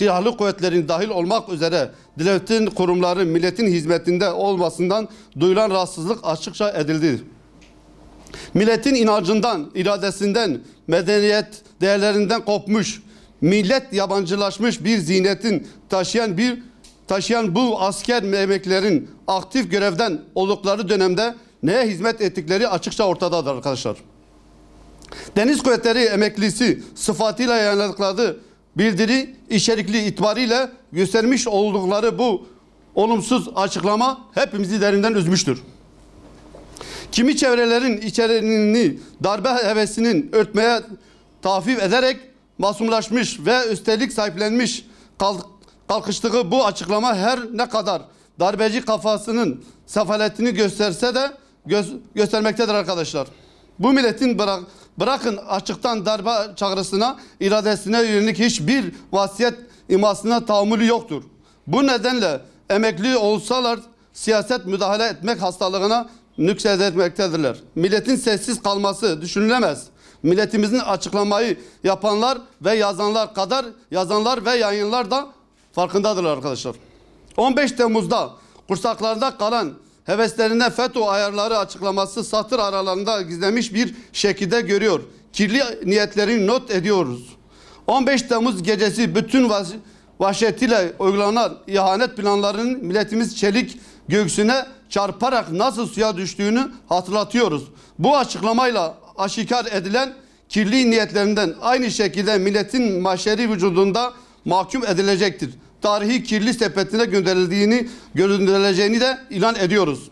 Silahlı kuvvetlerin dahil olmak üzere devletin kurumları milletin hizmetinde olmasından duyulan rahatsızlık açıkça edildi. Milletin inancından, iradesinden, medeniyet değerlerinden kopmuş, millet yabancılaşmış bir zihniyetin taşıyan bu asker emeklilerin aktif görevden oldukları dönemde neye hizmet ettikleri açıkça ortadadır arkadaşlar. Deniz Kuvvetleri emeklisi sıfatıyla yayınladıkları bildiri içerikli itibariyle göstermiş oldukları bu olumsuz açıklama hepimizi derinden üzmüştür. Kimi çevrelerin içeriğini darbe hevesinin örtmeye tahfif ederek masumlaşmış ve üstelik sahiplenmiş kalkıştığı bu açıklama her ne kadar darbeci kafasının sefaletini gösterse de göstermektedir arkadaşlar. Bu milletin bırakın açıktan darbe çağrısına, iradesine yönelik hiçbir vasiyet imasına tahammülü yoktur. Bu nedenle emekli olsalar siyaset müdahale etmek hastalığına nüksetmektedirler. Milletin sessiz kalması düşünülemez. Milletimizin açıklamayı yapanlar ve yazanlar ve yayınlar da farkındadırlar arkadaşlar. 15 Temmuz'da kursaklarında kalan heveslerinden FETÖ ayarları açıklaması satır aralarında gizlemiş bir şekilde görüyor. Kirli niyetlerini not ediyoruz. 15 Temmuz gecesi bütün vahşetiyle uygulanan ihanet planlarının milletimiz çelik göğsüne çarparak nasıl suya düştüğünü hatırlatıyoruz. Bu açıklamayla aşikar edilen kirli niyetlerinden aynı şekilde milletin maşeri vücudunda mahkum edilecektir. Tarihi kirli sepetine gönderileceğini de ilan ediyoruz.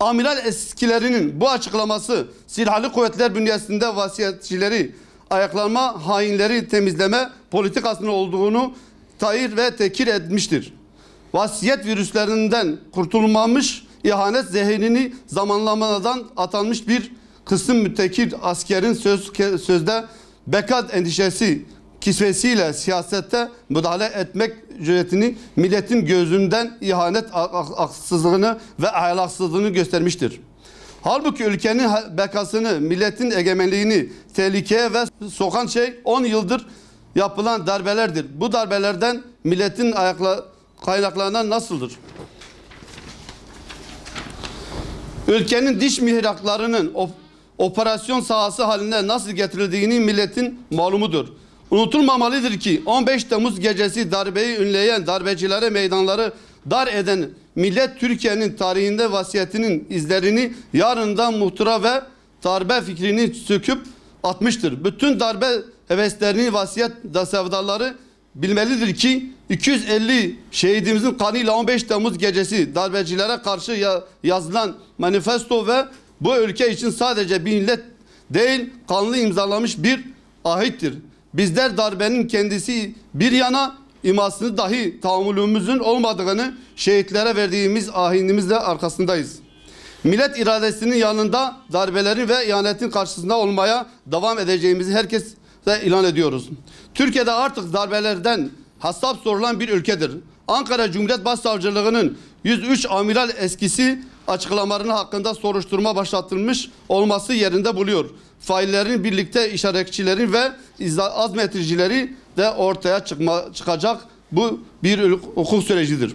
Amiral eskilerinin bu açıklaması silahlı kuvvetler bünyesinde vasiyetçileri, ayaklanma hainleri temizleme politikasının olduğunu tayir ve tekir etmiştir. Vasiyet virüslerinden kurtulmamış, ihanet zehirini zamanlamadan atanmış bir kısım müttekil askerin sözde bekat endişesi kisvesiyle siyasette müdahale etmek cüretini milletin gözünden ihanet haksızlığını ve ahlaksızlığını göstermiştir. Halbuki ülkenin bekasını, milletin egemenliğini tehlikeye ve sokan 10 yıldır yapılan darbelerdir. Bu darbelerden milletin kaynaklanan nasıldır? Ülkenin diş mihraklarının operasyon sahası haline nasıl getirildiğini milletin malumudur. Unutulmamalıdır ki 15 Temmuz gecesi darbeyi ünleyen darbecilere meydanları dar eden millet Türkiye'nin tarihinde vasiyetinin izlerini yarından muhtıra ve darbe fikrini söküp atmıştır. Bütün darbe heveslerini vasiyet sevdaları bilmelidir ki 250 şehidimizin kanıyla 15 Temmuz gecesi darbecilere karşı yazılan manifesto ve bu ülke için sadece bir millet değil kanlı imzalamış bir ahittir. Bizler darbenin kendisi bir yana imasını dahi tahammülümüzün olmadığını şehitlere verdiğimiz ahinimizle arkasındayız. Millet iradesinin yanında darbelerin ve ihanetin karşısında olmaya devam edeceğimizi herkese ilan ediyoruz. Türkiye'de artık darbelerden hesap sorulan bir ülkedir. Ankara Cumhuriyet Başsavcılığı'nın 103 amiral eskisi açıklamalarının hakkında soruşturma başlatılmış olması yerinde buluyor. Faillerin birlikte işaretçilerin ve azmettiricileri de ortaya çıkacak bu bir hukuk sürecidir.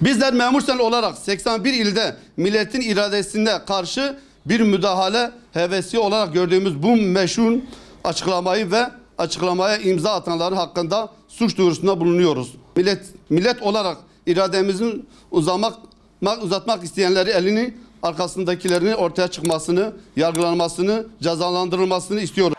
Bizler memursen olarak 81 ilde milletin iradesine karşı bir müdahale hevesi olarak gördüğümüz bu meşhur açıklamaya imza atanların hakkında suç duyurusunda bulunuyoruz. Millet olarak irademizi uzatmak isteyenleri elini arkasındakilerini ortaya çıkmasını, yargılanmasını, cezalandırılmasını istiyoruz.